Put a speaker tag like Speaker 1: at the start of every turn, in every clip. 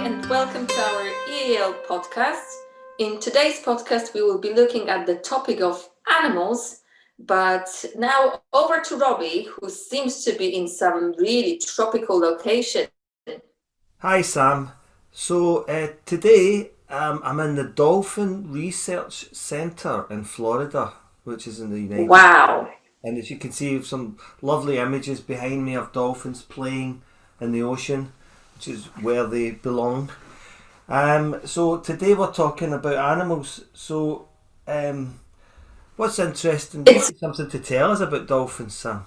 Speaker 1: and welcome to our EAL podcast. In today's podcast, we will be looking at the topic of animals, but now over to Robbie, who seems to be in some really tropical location.
Speaker 2: Hi Sam. Today I'm in the Dolphin Research Centre in Florida, which is in the United States.
Speaker 1: Wow.
Speaker 2: And as you can see, some lovely images behind me of dolphins playing in the ocean, which is where they belong. So today we're talking about animals. What's interesting? You've
Speaker 1: It's
Speaker 2: got something to tell us about dolphins, Sam?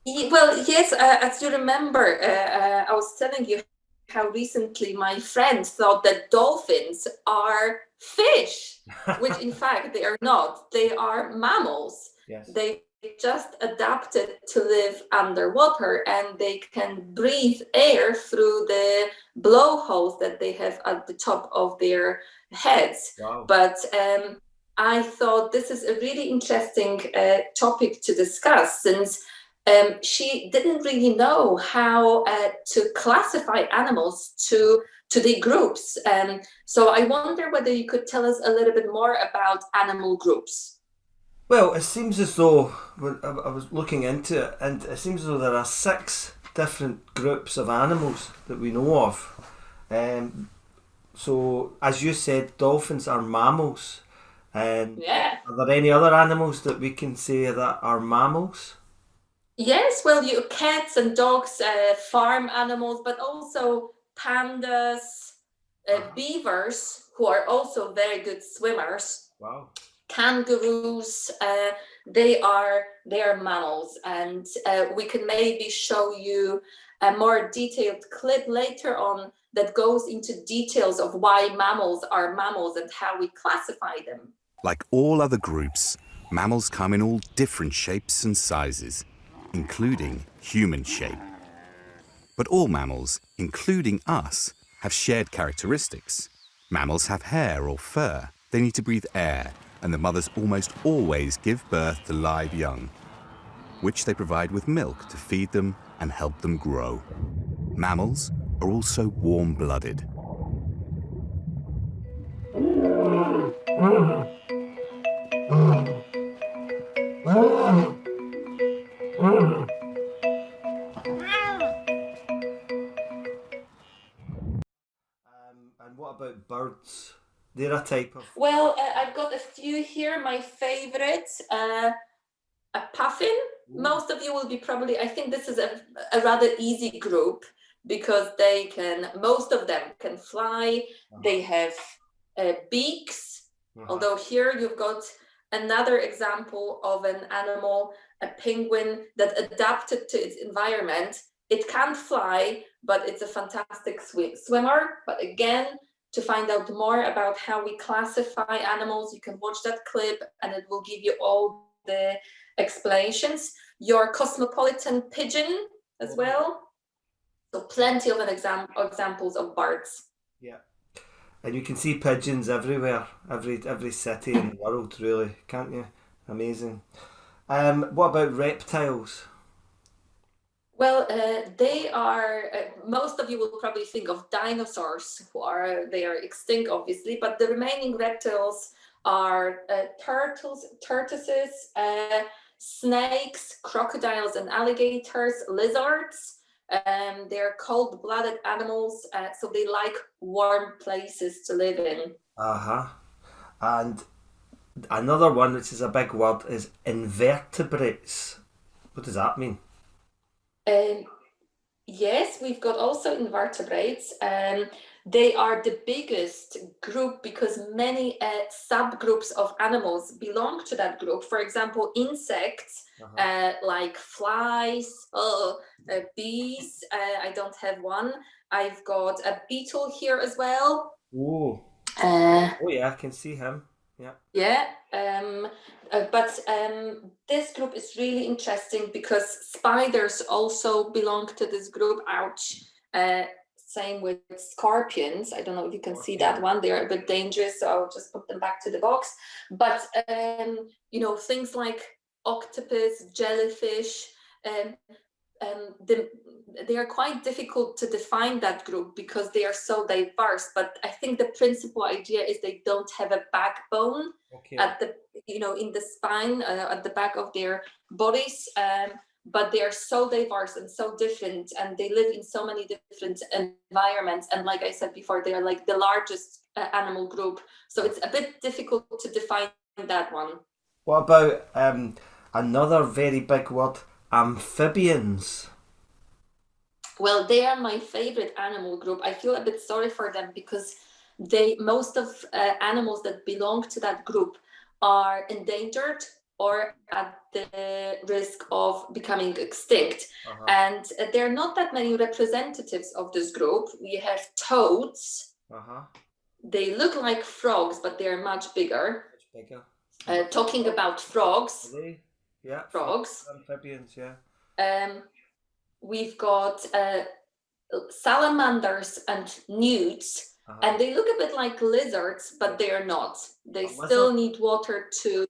Speaker 1: well, yes, as you remember, I was telling you how recently my friend thought that dolphins are fish, which in fact they are not. They are mammals.
Speaker 2: Yes.
Speaker 1: They just adapted to live underwater and they can breathe air through the blowholes that they have at the top of their heads.
Speaker 2: Wow.
Speaker 1: But I thought this is a really interesting topic to discuss since she didn't really know how to classify animals to the groups. So I wonder whether you could tell us a little bit more about animal groups.
Speaker 2: Well, it seems as though when I was looking into it, and it seems as though there are six different groups of animals that we know of. As you said, dolphins are mammals.
Speaker 1: Yeah.
Speaker 2: Are there any other animals that we can say that are mammals?
Speaker 1: Yes, well, you cats and dogs, farm animals, but also pandas,
Speaker 2: Uh-huh.
Speaker 1: beavers, who are also very good swimmers,
Speaker 2: Wow.
Speaker 1: kangaroos. They are mammals, and we can maybe show you a more detailed clip later on that goes into details of why mammals are mammals and how we classify them.
Speaker 3: Like all other groups, mammals come in all different shapes and sizes, including human shape. But all mammals, including us, have shared characteristics. Mammals have hair or fur. They need to breathe air, and the mothers almost always give birth to live young, which they provide with milk to feed them and help them grow. Mammals are also warm-blooded.
Speaker 2: And what about birds? They're a type of.
Speaker 1: Well, I've got a few here. My favorite, a puffin.
Speaker 2: Ooh.
Speaker 1: Most of you will be probably, I think this is a rather easy group because most of them can fly.
Speaker 2: Uh-huh.
Speaker 1: They have beaks.
Speaker 2: Uh-huh.
Speaker 1: Although here you've got another example of an animal, a penguin that adapted to its environment. It can't fly, but it's a fantastic swimmer. But again, to find out more about how we classify animals, you can watch that clip and it will give you all the explanations. Your cosmopolitan pigeon as
Speaker 2: Oh, yeah.
Speaker 1: well. So plenty of examples of birds.
Speaker 2: Yeah. And you can see pigeons everywhere, every city in the world, really, can't you? Amazing. What about reptiles?
Speaker 1: Well, they are. Most of you will probably think of dinosaurs, they are extinct, obviously, but the remaining reptiles are tortoises, snakes, crocodiles, and alligators, lizards. They're cold-blooded animals, so they like warm places to live in.
Speaker 2: Uh-huh. And another one, which is a big word, is invertebrates. What does that mean?
Speaker 1: Um, Yes, we've got also invertebrates. They are the biggest group because many subgroups of animals belong to that group. For example, insects
Speaker 2: Uh-huh.
Speaker 1: like flies, bees. I don't have one. I've got a beetle here as well.
Speaker 2: Oh.
Speaker 1: Uh,
Speaker 2: Oh yeah, I can see him. Yeah.
Speaker 1: yeah, but this group is really interesting because spiders also belong to this group. Ouch. Uh, Same with scorpions. I don't know if you can see that
Speaker 2: Scorpion.
Speaker 1: one. They're a bit dangerous, so I'll just put them back to the box. But things like octopus, jellyfish, um, they are quite difficult to define that group because they are so diverse. But I think the principal idea is they don't have a backbone
Speaker 2: Okay.
Speaker 1: at the in the spine at the back of their bodies. But they are so diverse and so different, and they live in so many different environments. And like I said before, they are like the largest animal group. So it's a bit difficult to define that one.
Speaker 2: What about another very big word, amphibians?
Speaker 1: Well, they are my favorite animal group. I feel a bit sorry for them because most of animals that belong to that group are endangered or at the risk of becoming extinct.
Speaker 2: Uh-huh.
Speaker 1: And there are not that many representatives of this group. We have toads.
Speaker 2: Uh-huh.
Speaker 1: They look like frogs, but they are much bigger.
Speaker 2: Much bigger.
Speaker 1: Talking about frogs.
Speaker 2: Are they? Yeah.
Speaker 1: Frogs.
Speaker 2: Amphibians, yeah.
Speaker 1: We've got salamanders and newts.
Speaker 2: Uh-huh.
Speaker 1: And they look a bit like lizards, but they are not. They
Speaker 2: A
Speaker 1: still
Speaker 2: lizard?
Speaker 1: need water to.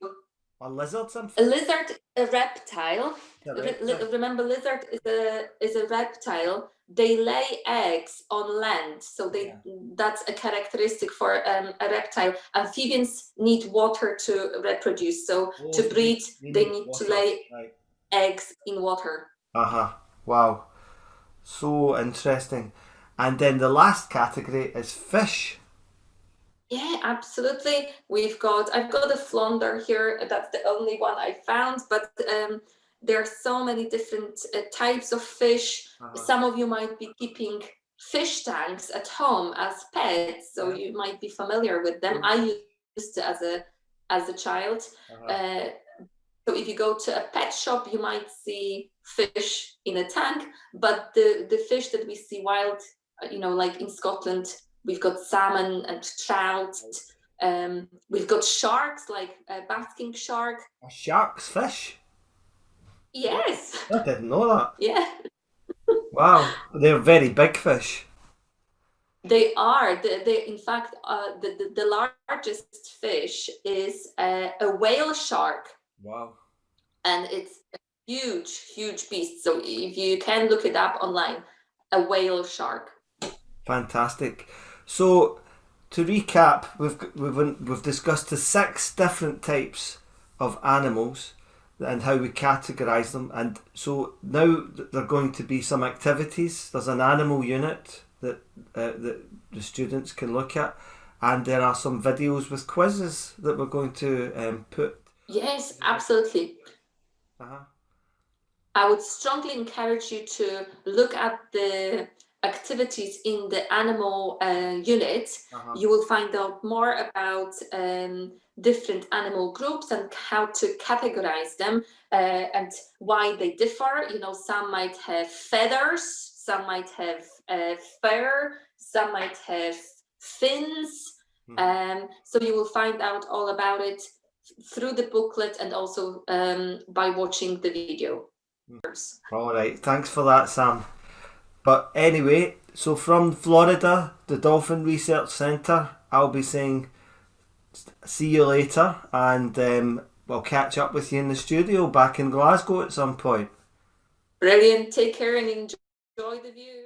Speaker 2: Are lizards
Speaker 1: A
Speaker 2: amphibians?
Speaker 1: lizard, a reptile. Remember, lizard is a reptile. They lay eggs on land, so that's a characteristic for a reptile. Amphibians need water to reproduce, so to breed, they need to lay eggs in water.
Speaker 2: Uh-huh. Wow. So interesting. And then the last category is fish.
Speaker 1: Yeah, absolutely. I've got a flounder here. That's the only one I found, but there are so many different types of fish.
Speaker 2: Uh-huh.
Speaker 1: Some of you might be keeping fish tanks at home as pets, so you might be familiar with them. I used to as a child.
Speaker 2: Uh-huh.
Speaker 1: So if you go to a pet shop, you might see fish in a tank, but the fish that we see wild, like in Scotland, we've got salmon and trout. We've got sharks, like a basking shark.
Speaker 2: A shark's fish?
Speaker 1: Yes.
Speaker 2: I didn't know that.
Speaker 1: Yeah.
Speaker 2: Wow. They're very big fish.
Speaker 1: They are. They in fact, the largest fish is a whale shark.
Speaker 2: Wow.
Speaker 1: And it's a huge, huge beast. So if you can look it up online, a whale shark.
Speaker 2: Fantastic. So to recap, we've discussed the 6 different types of animals and how we categorise them. And so now there are going to be some activities. There's an animal unit that the students can look at, and there are some videos with quizzes that we're going to put.
Speaker 1: Yes, absolutely.
Speaker 2: Uh-huh.
Speaker 1: I would strongly encourage you to look at the activities in the animal unit.
Speaker 2: Uh-huh.
Speaker 1: You will find out more about different animal groups and how to categorize them and why they differ. Some might have feathers, some might have fur, some might have fins. So you will find out all about it through the booklet and also by watching the video.
Speaker 2: All right, thanks for that, Sam. But anyway, so from Florida, the Dolphin Research Centre, I'll be saying see you later, and we'll catch up with you in the studio back in Glasgow at some point.
Speaker 1: Brilliant. Take care and enjoy the view.